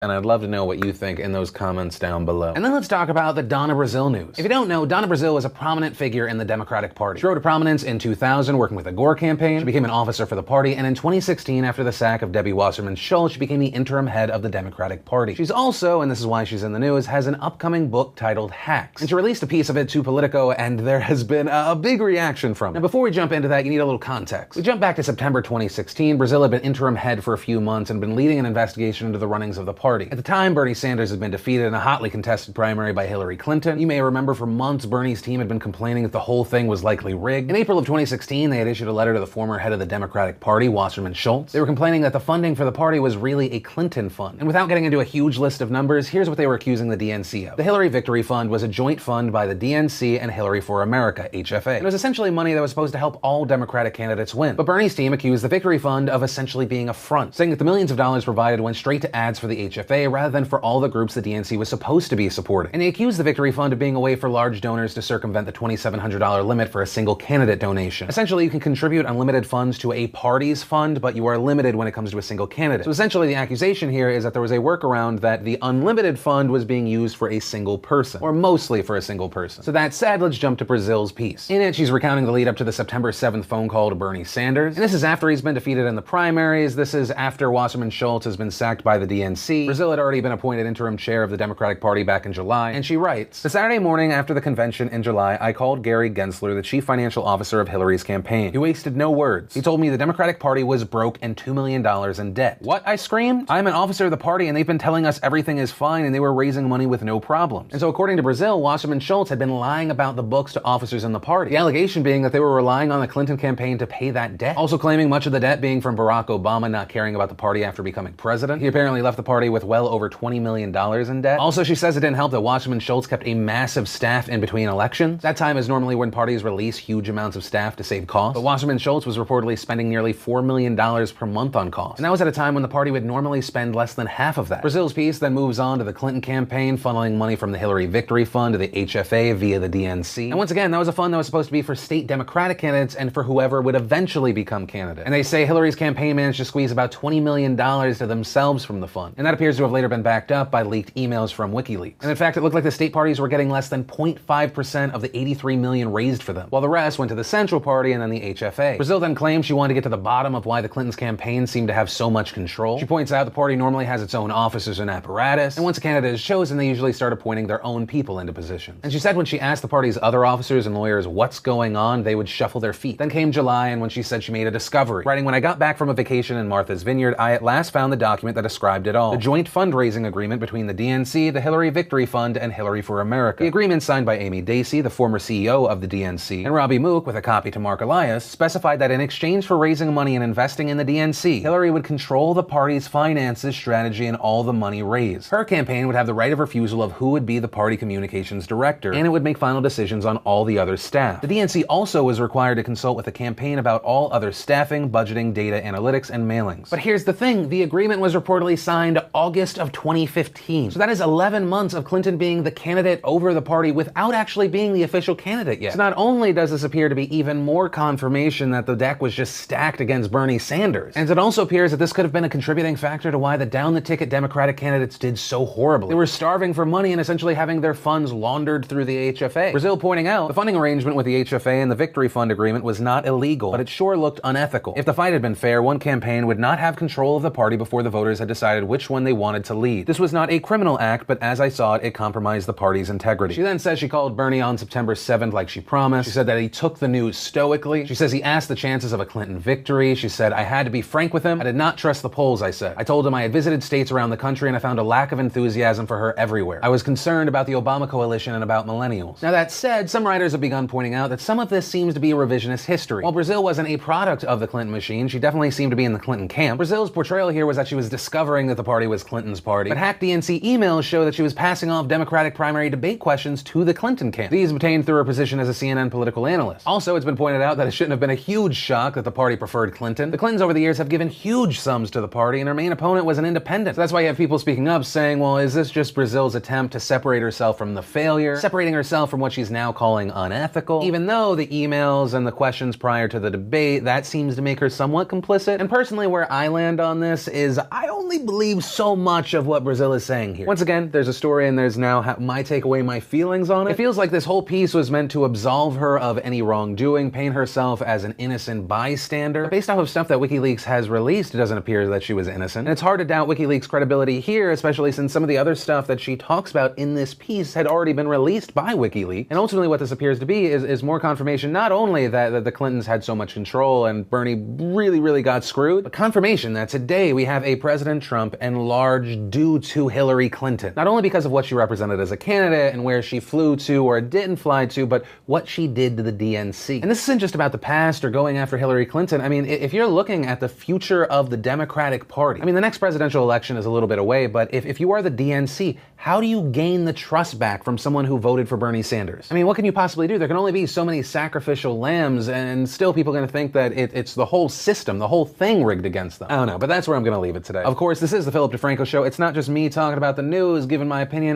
And I'd love to know what you think in those comments down below. And then let's talk about the Donna Brazile news. If you don't know, Donna Brazile was a prominent figure in the Democratic Party. She rose to prominence in 2000 working with the Gore campaign. She became an officer for the party, and in 2016, after the sack of Debbie Wasserman Schultz, she became the interim head of the Democratic Party. She's also, and this is why she's in the news, has an upcoming book titled Hacks. And she released a piece of it to Politico, and there has been a big reaction from it. Now, before we jump into that, you need a little context. We jump back to September 2016. Brazile had been interim head for a few months and been leading an investigation into the runnings of the party. At the time, Bernie Sanders had been defeated in a hotly contested primary by Hillary Clinton. You may remember for months Bernie's team had been complaining that the whole thing was likely rigged. In April of 2016, they had issued a letter to the former head of the Democratic Party, Wasserman Schultz. They were complaining that the funding for the party was really a Clinton fund. And without getting into a huge list of numbers, here's what they were accusing the DNC of. The Hillary Victory Fund was a joint fund by the DNC and Hillary for America, HFA. And it was essentially money that was supposed to help all Democratic candidates win. But Bernie's team accused the Victory Fund of essentially being a front, saying that the millions of dollars provided went straight to ads for the HFA rather than for all the groups the DNC was supposed to be supporting. And they accused the Victory Fund of being a way for large donors to circumvent the $2,700 limit for a single candidate donation. Essentially, you can contribute unlimited funds to a party's fund, but you are limited when it comes to a single candidate. So essentially, the accusation here is that there was a workaround that the unlimited fund was being used for a single person, or mostly for a single person. So that said, let's jump to Brazile's piece. In it, she's recounting the lead up to the September 7th phone call to Bernie Sanders. And this is after he's been defeated in the primaries. This is after Wasserman Schultz has been sacked by the DNC. Brazile had already been appointed interim chair of the Democratic Party back in July, and she writes, "The Saturday morning after the convention in July, I called Gary Gensler, the chief financial officer of Hillary's campaign. He wasted no words. He told me the Democratic Party was broke and $2 million in debt." What? I screamed. I'm an officer of the party, and they've been telling us everything is fine, and they were raising money with no problems. And so according to Brazile, Wasserman Schultz had been lying about the books to officers in the party. The allegation being that they were relying on the Clinton campaign to pay that debt. Also claiming much of the debt being from Barack Obama not caring about the party after becoming president. He apparently left the party with well over $20 million in debt. Also, she says it didn't help that Wasserman Schultz kept a massive staff in between elections. That time is normally when parties release huge amounts of staff to save costs. But Wasserman Schultz was reportedly spending nearly $4 million per month on costs. And that was at a time when the party would normally spend less than half of that. Brazile's piece then moves on to the Clinton campaign, funneling money from the Hillary Victory Fund to the HFA via the DNC. And once again, that was a fund that was supposed to be for state Democratic candidates and for whoever would eventually become candidate. And they say Hillary's campaign managed to squeeze about $20 million to themselves from the fund. And that appears to have later been backed up by leaked emails from WikiLeaks. And in fact, it looked like the state parties were getting less than 0.5% of the $83 million raised for them, while the rest went to the Central Party and then the HFA. Brazile then claimed she wanted to get to the bottom of why the Clintons' campaign seemed to have so much control. She points out the party normally has its own officers and apparatus, and once a candidate is chosen, they usually start appointing their own people into positions. And she said when she asked the party's other officers and lawyers what's going on, they would shuffle their feet. Then came July, and when she said she made a discovery, writing, "When I got back from a vacation in Martha's Vineyard, I at last found the document that described it all. The joint fundraising agreement between the DNC, the Hillary Victory Fund, and Hillary for America. The agreement signed by Amy Dacey, the former CEO of the DNC, and Robbie Mook, with a copy to Mark Elias, specified that in exchange for raising money and investing in the DNC, Hillary would control the party's finances, strategy, and all the money raised. Her campaign would have the right of refusal of who would be the party communications director, and it would make final decisions on all the other staff. The DNC also was required to consult with the campaign about all other staffing, budgeting, data analytics, and mailings." But here's the thing, the agreement was reportedly signed August of 2015. So that is 11 months of Clinton being the candidate over the party without actually being the official candidate yet. So not only does this appear to be even more confirmation that the deck was just stacked against Bernie Sanders, and it also appears that this could have been a contributing factor to why the down-the-ticket Democratic candidates did so horribly. They were starving for money and essentially having their funds laundered through the HFA. Brazile pointing out, the funding arrangement with the HFA and the Victory Fund agreement was not illegal, but it sure looked unethical. If the fight had been fair, one campaign would not have control of the party before the voters had decided which one they wanted to lead. This was not a criminal act, but as I saw it, it compromised the party's integrity. She then says she called Bernie on September 7th like she promised. She said that he took the news stoically. She says he asked the chances of a Clinton victory. She said, "I had to be frank with him. I did not trust the polls," I said. "I told him I had visited states around the country and I found a lack of enthusiasm for her everywhere. I was concerned about the Obama coalition and about millennials." Now that said, some writers have begun pointing out that some of this seems to be a revisionist history. While Brazile wasn't a product of the Clinton machine, she definitely seemed to be in the Clinton camp. Brazile's portrayal here was that she was discovering that the party was Clinton's party, but hacked DNC emails show that she was passing off Democratic primary debate questions to the Clinton camp. These obtained through her position as a CNN political analyst. Also, it's been pointed out that it shouldn't have been a huge shock that the party preferred Clinton. The Clintons over the years have given huge sums to the party, and her main opponent was an independent. So that's why you have people speaking up saying, well, is this just Brazile's attempt to separate herself from the failure, separating herself from what she's now calling unethical? Even though the emails and the questions prior to the debate, that seems to make her somewhat complicit. And personally, where I land on this is I only believe so so much of what Brazile is saying here. Once again, there's a story and there's now my takeaway, my feelings on it. It feels like this whole piece was meant to absolve her of any wrongdoing, paint herself as an innocent bystander. But based off of stuff that WikiLeaks has released, it doesn't appear that she was innocent. And it's hard to doubt WikiLeaks' credibility here, especially since some of the other stuff that she talks about in this piece had already been released by WikiLeaks. And ultimately what this appears to be is more confirmation not only that the Clintons had so much control and Bernie really got screwed, but confirmation that today we have a President Trump enlarged due to Hillary Clinton. Not only because of what she represented as a candidate and where she flew to or didn't fly to, but what she did to the DNC. And this isn't just about the past or going after Hillary Clinton. I mean, if you're looking at the future of the Democratic Party, I mean, the next presidential election is a little bit away, but if you are the DNC, how do you gain the trust back from someone who voted for Bernie Sanders? I mean, what can you possibly do? There can only be so many sacrificial lambs, and still people are going to think that it's the whole system, the whole thing rigged against them. I don't know, but that's where I'm going to leave it today. Of course, this is the Philip Defranco Show. It's not just me talking about the news, giving my opinion.